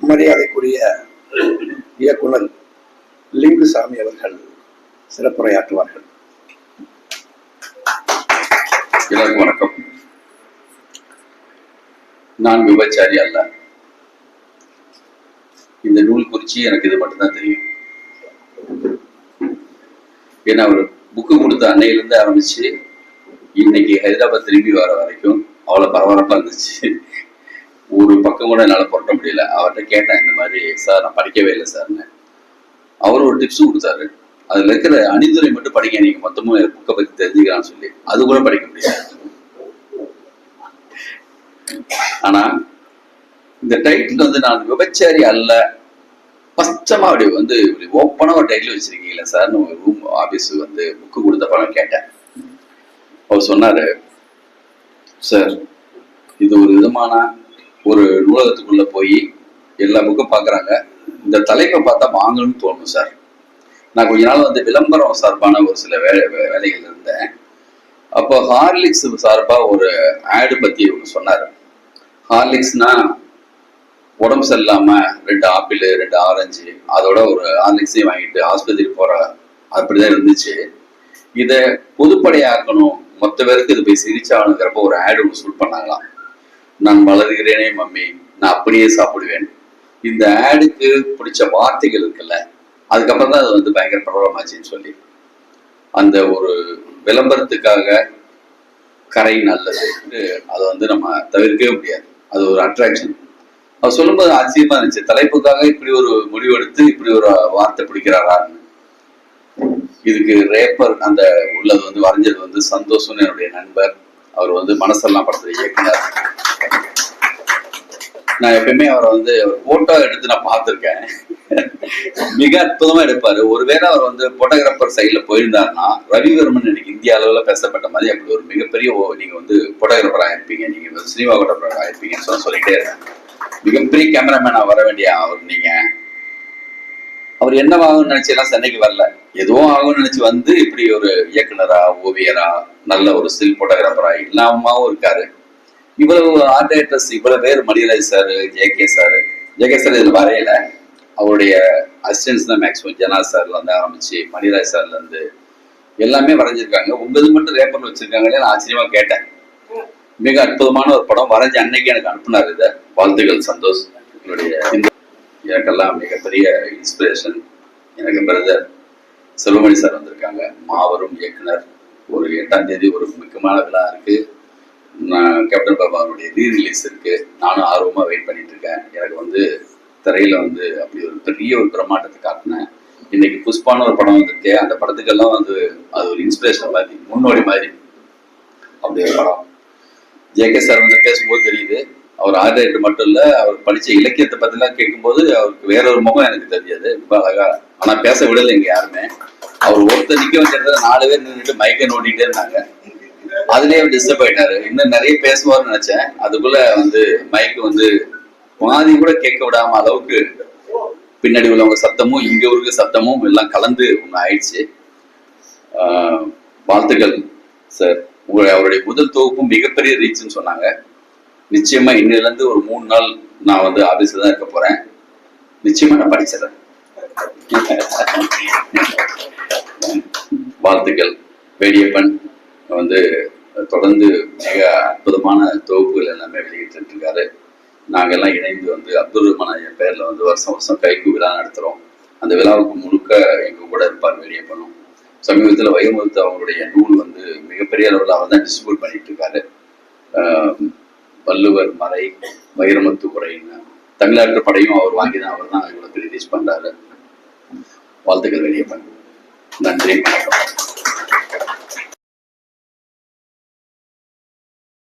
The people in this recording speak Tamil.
மரியாதைக்குரிய இயக்குனர் லிங்குசாமி அவர்கள் சிறப்புரையாற்றுவார்கள். எல்லாருக்கும் வணக்கம். நான் விபச்சாரி அல்ல. இந்த நூல் குறிச்சு எனக்கு இது மட்டும்தான் தெரியும். ஏன்னா அவர் புக்கு கொடுத்த அன்னையிலிருந்து ஆரம்பிச்சு இன்னைக்கு ஹைதராபாத் திரும்பி வர வரைக்கும் அவ்வளவு பரபரப்பா இருந்துச்சு. ஒரு பக்கம் கூட என்னால் புரட்ட முடியல. அவர்கிட்ட கேட்டேன், இந்த மாதிரி சார் நான் படிக்கவே இல்லை சார்னு. அவர் ஒரு டிப்ஸும் கொடுத்தாரு. அதுல இருக்கிற அணிந்துரை மட்டும் படிக்க, நீங்க மொத்தமும் புக்கை பத்தி தெரிஞ்சுக்கலாம்னு சொல்லி அது கூட படிக்க முடியாது. ஆனா இந்த டைட்டில் வந்து நான் விபச்சாரி அல்ல, ஸ்பஷ்டமா அப்படி வந்து ஓப்பனா ஒரு டைட்டில் வச்சிருக்கீங்களா சார்? ரூம் ஆபீஸ் வந்து புக்கு கொடுத்த படம் கேட்டேன். அவர் சொன்னாரு, சார் இது ஒரு விதமான ஒரு நூலகத்துக்குள்ள போய் எல்லா புக்கும் பாக்குறாங்க, இந்த தலைப்பை பார்த்தா வாங்கணும்னு தோணும் சார். நான் கொஞ்ச நாள் வந்து விளம்பரம் சார்பான ஒரு சில வேலைகள் இருந்தேன். அப்போ ஹார்லிக்ஸ் சார்பா ஒரு ஆடு பத்தி சொன்னாரு. ஹார்லிக்ஸ்னா உடம்பு சரியில்லாம 2 ஆப்பிள் 2 ஆரஞ்சு அதோட ஒரு ஹார்லிக்ஸையும் வாங்கிட்டு ஆஸ்பத்திரி போற அப்படிதான் இருந்துச்சு. இத பொதுப்படையாக்கணும், மொத்த பேருக்கு இது போய் சிரிச்சாகணுங்கிறப்ப ஒரு ஆடு ஒன்று ஷூட் பண்ணாங்களாம். நான் வளர்கிறேனே மம்மி, நான் அப்படியே சாப்பிடுவேன். இந்த ஆடுக்கு பிடிச்ச வார்த்தைகள் இருக்குல்ல, அதுக்கப்புறம் தான் அது வந்து பயங்கர பிரபலமாச்சுன்னு சொல்லி அந்த ஒரு விளம்பரத்துக்காக கரை நல்லது அதை வந்து நம்ம தவிர்க்கவே முடியாது. அது ஒரு அட்ராக்ஷன். அவர் சொல்லும்போது ஆச்சரியமா இருந்துச்சு. தலைப்புக்காக இப்படி ஒரு முடிவெடுத்து இப்படி ஒரு வார்த்தை பிடிக்கிறாரான்னு. இதுக்கு ரேப்பர் அந்த உள்ளது வந்து வரைஞ்சது வந்து சந்தோஷம்னு என்னுடைய நண்பர். அவர் வந்து மனசெல்லாம் படத்துல இயக்குனர். நான் எப்பயுமே அவரை வந்து போட்டோ எடுத்து நான் பார்த்துருக்கேன். மிக அற்புதமா எடுப்பாரு. ஒருவேளை அவர் வந்து போட்டோகிராஃபர் சைட்ல போயிருந்தாருன்னா ரவிவர்மன் இன்னைக்கு இந்திய அளவுல பேசப்பட்ட மாதிரி அப்படி ஒரு மிகப்பெரிய நீங்க வந்து போட்டோகிராஃபர் ஆயிருப்பீங்க, நீங்க சினிமா போட்டோகிராஃபர் ஆயிருப்பீங்கன்னு சொல்லிட்டே இருக்கேன். மிகப்பெரிய கேமராமேனா வர வேண்டிய அவர் நீங்க. அவர் என்னவாகும்னு நினைச்செல்லாம் சென்னைக்கு வரல, எதுவும் ஆகும்னு நினைச்சு வந்து இப்படி ஒரு இயக்குனரா, ஓவியரா, நல்ல ஒரு ஸ்டில் போட்டோகிராஃபரா இல்லாமவும் இருக்காரு. இவ்வளவு ஆர்ட் டைரக்டர்ஸ், இவ்வளவு பேர், மணிராஜ் சார், ஜே.கே. சார் இதுல வரையில அவருடைய அசிஸ்டன்ஸ் தான் மேக்ஸிமம். ஜனா சார்ல இருந்து ஆரம்பிச்சு மணிராஜ் சார்ல இருந்து எல்லாமே வரைஞ்சிருக்காங்க. உங்களது மட்டும் ரேப்பர்ல வச்சிருக்காங்களே, நான் ஆச்சரியமா கேட்டேன். மிக அற்புதமான ஒரு படம். வரைஞ்ச அன்னைக்கு எனக்கு அனுப்புனார் இதை. வாழ்த்துக்கள் சந்தோஷ். என்னுடைய எனக்கெல்லாம் மிகப்பெரிய இன்ஸ்பிரேஷன் எனக்கு பிரதர் செல்வமணி சார் வந்திருக்காங்க. மாபெரும் இயக்குனர். ஒரு 8ஆம் தேதி ஒரு முக்கியமான விழா இருக்கு. கேப்டன் பாபாவுடைய ரீரிலீஸ் இருக்கு. நானும் ஆர்வமா வெயிட் பண்ணிட்டு இருக்கேன். எனக்கு வந்து திரையில வந்து அப்படி ஒரு பெரிய ஒரு பிரம்மாண்டத்தை காட்டினேன். இன்னைக்கு புஷ்பான ஒரு படம் வந்திருக்கு. அந்த படத்துக்கெல்லாம் வந்து அது ஒரு இன்ஸ்பிரேஷன் மாதிரி, முன்னோடி மாதிரி அப்படி ஒரு படம். ஜே.கே. சார் வந்து பேசும்போது தெரியுது, அவர் ஆர்ட் டைரக்டர் மட்டும் இல்ல, அவர் படிச்ச இலக்கியத்தை பத்திலாம் கேட்கும்போது அவருக்கு வேற ஒரு முகம் எனக்கு தெரியாது. ரொம்ப அழகா. ஆனா பேச விடலை இங்க யாருமே. அவர் ஒருத்தர் நிக்க வச்சிருந்தது 4 பேர் நின்றுட்டு மைக்கை நோண்டிட்டே இருந்தாங்க. அதுலயே டிஸ்டர்ப் ஆயிட்டாரு. இன்னும் நிறைய பேசுவார்னு நினைச்சேன். அதுக்குள்ள வந்து மைக்கு வந்து பாதி கூட கேட்க விடாம அளவுக்கு பின்னாடி உள்ளவங்க சத்தமும் இங்க இருக்க சத்தமும் எல்லாம் கலந்து ஒண்ணு ஆயிடுச்சு. வாழ்த்துக்கள் சார். அவருடைய முதல் தொகுப்பும் மிகப்பெரிய ரீச்னு சொன்னாங்க. நிச்சயமா இன்னையில இருந்து ஒரு 3 நாள் நான் வந்து ஆபீஸ்ல தான் இருக்க போறேன். நிச்சயமா நான் படிச்சிடறேன். வாழ்த்துக்கள். வேடியப்பன் வந்து தொடர்ந்து மிக அற்புதமான தொகுப்புகள் எல்லாமே வெளியிட்டு இருக்காரு. நாங்கெல்லாம் இணைந்து வந்து அப்துல் ரஹ்மான் என் பேர்ல வந்து வருஷம் வருஷம் கைக்கு விழா நடத்துறோம். அந்த விழாவுக்கு முழுக்க எங்க கூட இருப்பார் வேடியப்பனும். சமீபத்தில் வைரமுத்து அவங்களுடைய நூல் வந்து மிகப்பெரிய அளவில் அவர் தான் டிஸ்ட்ரிபியூட் பண்ணிட்டு இருக்காரு. வள்ளுவர் மறை, வைரமுத்து உரைன்னு தமிழ்நாட்டு படையும் அவர் வாங்கிதான் அவர் தான் இவ்வளவு ரிலீஸ் பண்றாரு. வாழ்த்துக்கள் வேடியப்பன். நன்றி, வணக்கம்.